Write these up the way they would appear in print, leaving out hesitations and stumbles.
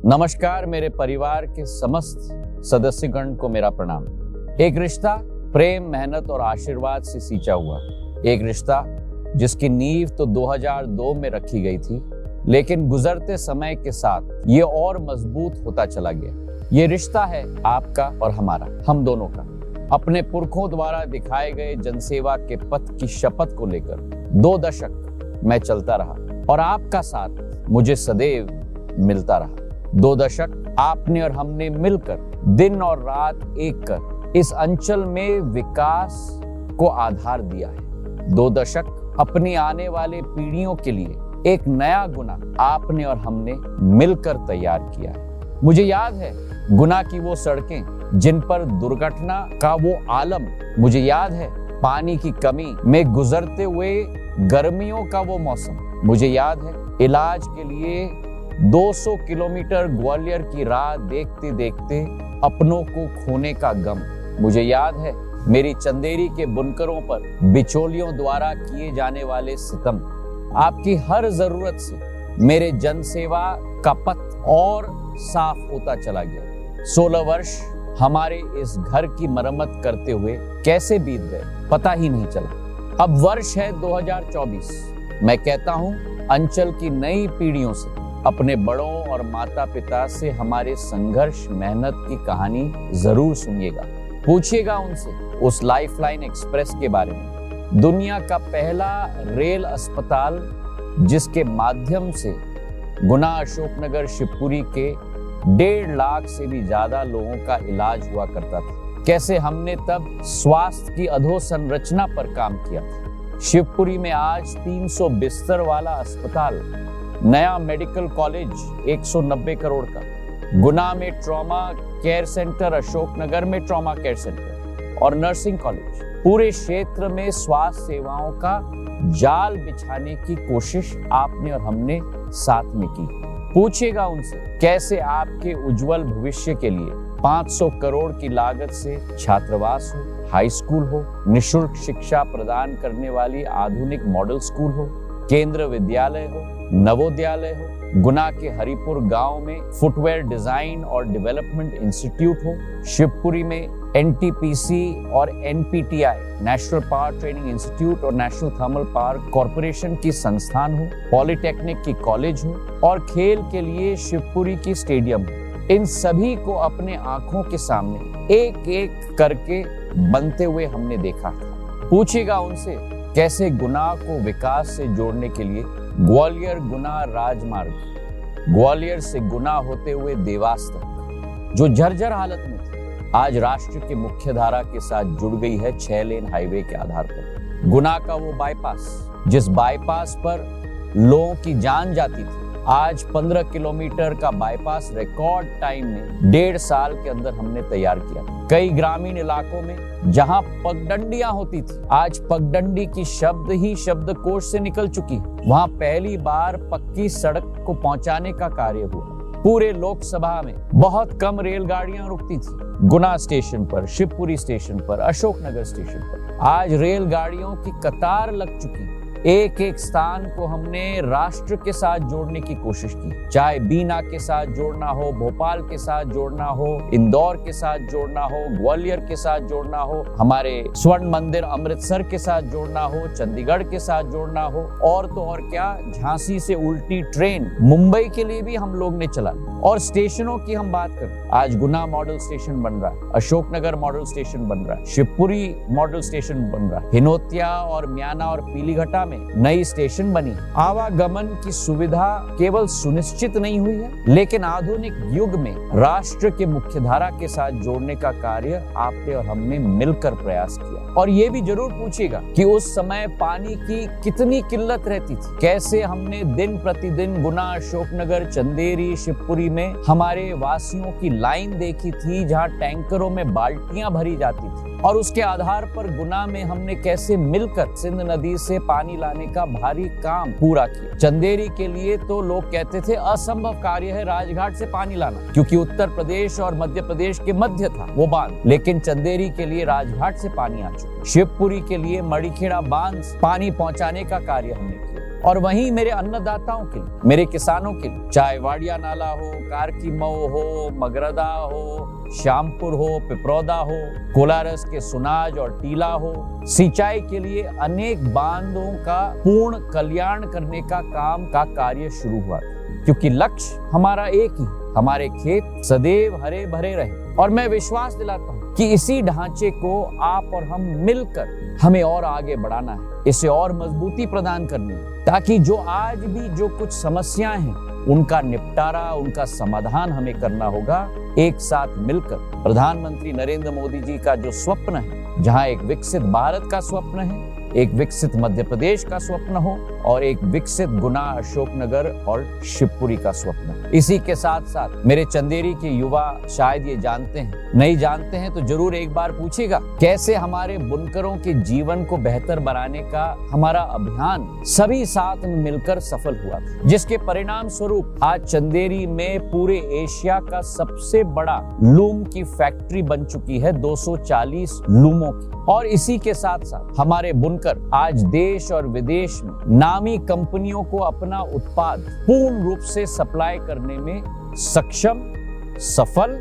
नमस्कार, मेरे परिवार के समस्त सदस्यगण को मेरा प्रणाम। एक रिश्ता प्रेम, मेहनत और आशीर्वाद से सींचा हुआ, एक रिश्ता जिसकी नींव तो 2002 में रखी गई थी, लेकिन गुजरते समय के साथ ये और मजबूत होता चला गया। ये रिश्ता है आपका और हमारा, हम दोनों का। अपने पुरखों द्वारा दिखाए गए जनसेवा के पथ की शपथ को लेकर 2 दशक मैं चलता रहा और आपका साथ मुझे सदैव मिलता रहा। 2 दशक आपने और हमने मिलकर दिन और रात एक कर इस अंचल में विकास को आधार दिया है। 2 दशक अपनी आने वाले पीढ़ियों के लिए एक नया गुना आपने और हमने मिलकर तैयार किया है। मुझे याद है गुना की वो सड़कें जिन पर दुर्घटना का वो आलम, मुझे याद है पानी की कमी में गुजरते हुए गर्मियों का वो मौसम, मुझे याद है इलाज के लिए 200 किलोमीटर ग्वालियर की राह देखते देखते अपनों को खोने का गम, मुझे याद है मेरी चंदेरी के बुनकरों पर बिचौलियों द्वारा किए जाने वाले सितम। आपकी हर जरूरत से मेरे जनसेवा का पथ और साफ होता चला गया। 16 वर्ष हमारे इस घर की मरम्मत करते हुए कैसे बीत गए पता ही नहीं चला। अब वर्ष है 2024। मैं कहता हूं, अंचल की नई पीढ़ियों से, अपने बड़ों और माता पिता से हमारे संघर्ष मेहनत की कहानी जरूर सुनिएगा। पूछिएगा उनसे उस लाइफलाइन एक्सप्रेस के बारे में, दुनिया का पहला रेल अस्पताल जिसके माध्यम से गुना, अशोकनगर, शिवपुरी के 1.5 लाख से भी ज्यादा लोगों का इलाज हुआ करता था। कैसे हमने तब स्वास्थ्य की अधोसंरचना पर काम किया था। शिवपुरी में आज 300 बिस्तर वाला अस्पताल, नया मेडिकल कॉलेज 190 करोड़ का, गुना में ट्रॉमा केयर सेंटर, अशोकनगर में ट्रॉमा केयर सेंटर और नर्सिंग कॉलेज, पूरे क्षेत्र में स्वास्थ्य सेवाओं का जाल बिछाने की कोशिश आपने और हमने साथ में की। पूछिएगा उनसे कैसे आपके उज्जवल भविष्य के लिए 500 करोड़ की लागत से छात्रावास हो, हाई स्कूल हो, निःशुल्क शिक्षा प्रदान करने वाली आधुनिक मॉडल स्कूल हो, केंद्र विद्यालय हो, नवोदयालय हो, गुना के हरिपुर गांव में फुटवेयर डिजाइन और डेवलपमेंट इंस्टीट्यूट हो, शिवपुरी में NTPC और NPTI national power training institute और नेशनल थर्मल पावर कॉरपोरेशन की संस्थान हो, पॉलिटेक्निक की कॉलेज हो और खेल के लिए शिवपुरी की स्टेडियम हो। इन सभी को अपने आंखों के सामने एक एक करके बनते हुए हमने देखा था। पूछिएगा उनसे कैसे गुना को विकास से जोड़ने के लिए ग्वालियर गुना राजमार्ग, ग्वालियर से गुना होते हुए देवास तक जो जर्जर हालत में थी, आज राष्ट्र के मुख्य धारा के साथ जुड़ गई है 6 लेन हाईवे के आधार पर। गुना का वो बाईपास, जिस बाईपास पर लोगों की जान जाती थी, आज 15 किलोमीटर का बाईपास रिकॉर्ड टाइम में 1.5 साल के अंदर हमने तैयार किया। कई ग्रामीण इलाकों में जहां पगडंडियां होती थी, आज पगडंडी की शब्द ही शब्दकोश से निकल चुकी है। वहां पहली बार पक्की सड़क को पहुंचाने का कार्य हुआ। पूरे लोकसभा में बहुत कम रेलगाड़ियां रुकती थी। गुना स्टेशन पर, शिवपुरी स्टेशन पर, अशोकनगर स्टेशन पर आज रेलगाड़ियों की कतार लग चुकी। एक एक स्थान को हमने राष्ट्र के साथ जोड़ने की कोशिश की, चाहे बीना के साथ जोड़ना हो, भोपाल के साथ जोड़ना हो, इंदौर के साथ जोड़ना हो, ग्वालियर के साथ जोड़ना हो, हमारे स्वर्ण मंदिर अमृतसर के साथ जोड़ना हो, चंडीगढ़ के साथ जोड़ना हो, और तो और क्या, झांसी से उल्टी ट्रेन मुंबई के लिए भी हम लोग ने चला। और स्टेशनों की हम बात करें, आज गुना मॉडल स्टेशन बन रहा है, अशोकनगर मॉडल स्टेशन बन रहा है, शिवपुरी मॉडल स्टेशन बन रहा है, हिनोतिया और म्याना और पीलीघटा नई स्टेशन बनी। आवागमन की सुविधा केवल सुनिश्चित नहीं हुई है, लेकिन आधुनिक युग में राष्ट्र के मुख्यधारा के साथ जोड़ने का कार्य आपने और हमने मिलकर प्रयास किया। और ये भी जरूर पूछिएगा कि उस समय पानी की कितनी किल्लत रहती थी, कैसे हमने दिन प्रतिदिन गुना, अशोकनगर, चंदेरी, शिवपुरी में हमारे वासियों की लाइन देखी थी, जहां टैंकरों में बाल्टियां भरी जाती थी। और उसके आधार पर गुना में हमने कैसे मिलकर सिंध नदी से पानी लाने का भारी काम पूरा किया। चंदेरी के लिए तो लोग कहते थे असंभव कार्य है राजघाट से पानी लाना, क्योंकि उत्तर प्रदेश और मध्य प्रदेश के मध्य था वो बांध, लेकिन चंदेरी के लिए राजघाट से पानी आ चुका। शिवपुरी के लिए मड़ीखेड़ा बांध पानी पहुंचाने का कार्य हमने किया। और वहीं मेरे अन्नदाताओं के लिए, मेरे किसानों के लिए, चाहे वाडिया नाला हो, कारकी मऊ हो, मगरदा हो, श्यामपुर हो, पिपरौदा हो, कोलारस के सुनाज और टीला हो, सिंचाई के लिए अनेक बांधों का पूर्ण कल्याण करने का काम का कार्य शुरू हुआ, क्योंकि लक्ष्य हमारा एक ही, हमारे खेत सदैव हरे भरे रहे। और मैं विश्वास दिलाता हूँ कि इसी ढांचे को आप और हम मिलकर हमें और आगे बढ़ाना है, इसे और मजबूती प्रदान करनी है, ताकि जो आज भी जो कुछ समस्याएं हैं उनका निपटारा, उनका समाधान हमें करना होगा एक साथ मिलकर। प्रधानमंत्री नरेंद्र मोदी जी का जो स्वप्न है, जहां एक विकसित भारत का स्वप्न है, एक विकसित मध्य प्रदेश का स्वप्न हो और एक विकसित गुना, अशोकनगर और शिवपुरी का स्वप्न। इसी के साथ साथ मेरे चंदेरी के युवा शायद ये जानते हैं, नहीं जानते हैं तो जरूर एक बार पूछिएगा, कैसे हमारे बुनकरों के जीवन को बेहतर बनाने का हमारा अभियान सभी साथ में मिलकर सफल हुआ, जिसके परिणाम स्वरूप आज चंदेरी में पूरे एशिया का सबसे बड़ा लूम की फैक्ट्री बन चुकी है, 240 लूमों की। और इसी के साथ साथ हमारे बुनकर आज देश और विदेश में नामी कंपनियों को अपना उत्पाद पूर्ण रूप से सप्लाई करने में सक्षम, सफल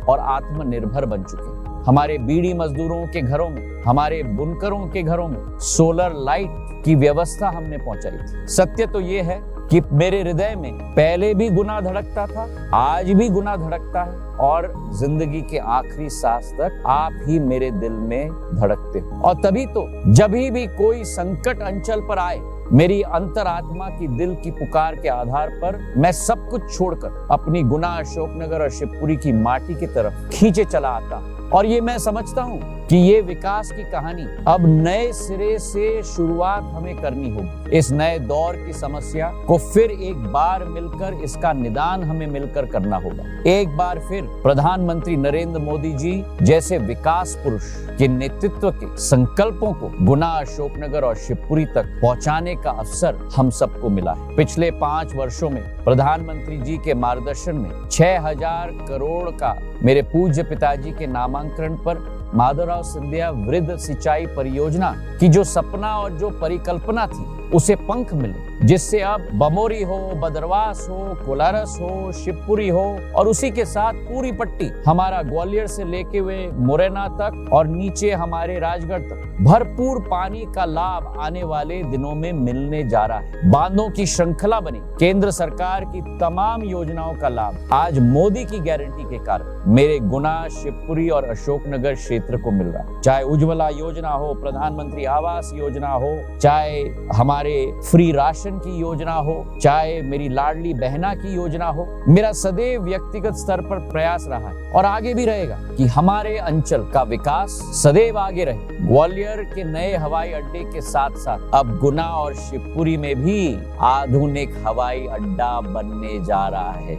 और आत्मनिर्भर बन चुके हैं। हमारे बीड़ी मजदूरों के घरों में, हमारे बुनकरों के घरों में सोलर लाइट की व्यवस्था हमने पहुंचाई थी। सत्य तो ये है कि मेरे हृदय में पहले भी गुना धड़कता था, आज भी गुना धड़कता है और जिंदगी के आखिरी सांस तक आप ही मेरे दिल में धड़कते हो। और तभी तो जब भी कोई संकट अंचल पर आए, मेरी अंतरात्मा की दिल की पुकार के आधार पर मैं सब कुछ छोड़कर अपनी गुना, अशोकनगर और शिवपुरी की माटी की तरफ खींचे चला आता। और ये मैं समझता हूँ कि ये विकास की कहानी अब नए सिरे से शुरुआत हमें करनी होगी। इस नए दौर की समस्या को फिर एक बार मिलकर इसका निदान हमें मिलकर करना होगा। एक बार फिर प्रधानमंत्री नरेंद्र मोदी जी जैसे विकास पुरुष के नेतृत्व के संकल्पों को गुना, अशोकनगर और शिवपुरी तक पहुंचाने का अवसर हम सबको मिला है। पिछले 5 वर्षों में प्रधानमंत्री जी के मार्गदर्शन में 6000 करोड़ का मेरे पूज्य पिताजी के नामांकन पर माधवराव सिंधिया वृद्ध सिंचाई परियोजना की जो सपना और जो परिकल्पना थी, उसे पंख मिले, जिससे अब बमोरी हो, बदरवास हो, कोलारस हो, शिवपुरी हो और उसी के साथ पूरी पट्टी हमारा ग्वालियर से लेके हुए मुरैना तक और नीचे हमारे राजगढ़ तक भरपूर पानी का लाभ आने वाले दिनों में मिलने जा रहा है। बांधों की श्रृंखला बनी, केंद्र सरकार की तमाम योजनाओं का लाभ आज मोदी की गारंटी के कारण मेरे गुना, शिवपुरी और अशोकनगर क्षेत्र को मिल रहा है। चाहे उज्ज्वला योजना हो, प्रधानमंत्री आवास योजना हो, चाहे हमारे फ्री राशन की योजना हो, चाहे मेरी लाडली बहना की योजना हो, मेरा सदैव व्यक्तिगत स्तर पर प्रयास रहा है और आगे भी रहेगा कि हमारे अंचल का विकास सदैव आगे रहे। ग्वालियर के नए हवाई अड्डे के साथ साथ अब गुना और शिवपुरी में भी आधुनिक हवाई अड्डा बनने जा रहा है,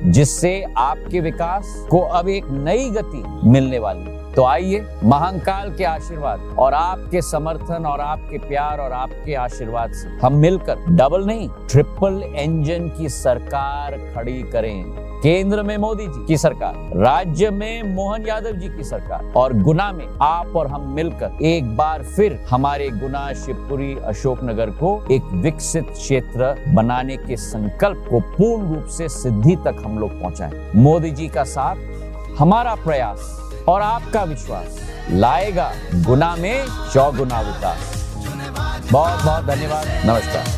जिससे आपके विकास को अब एक नई गति मिलने वाली है। तो आइए महाकाल के आशीर्वाद और आपके समर्थन और आपके प्यार और आपके आशीर्वाद से हम मिलकर डबल नहीं, ट्रिपल इंजन की सरकार खड़ी करें। केंद्र में मोदी जी की सरकार, राज्य में मोहन यादव जी की सरकार और गुना में आप और हम मिलकर एक बार फिर हमारे गुना, शिवपुरी, अशोकनगर को एक विकसित क्षेत्र बनाने के संकल्प को पूर्ण रूप से सिद्धि तक हम लोग पहुंचाएं। मोदी जी का साथ, हमारा प्रयास और आपका विश्वास लाएगा गुना में 4 गुना विकास। बहुत बहुत धन्यवाद। नमस्कार।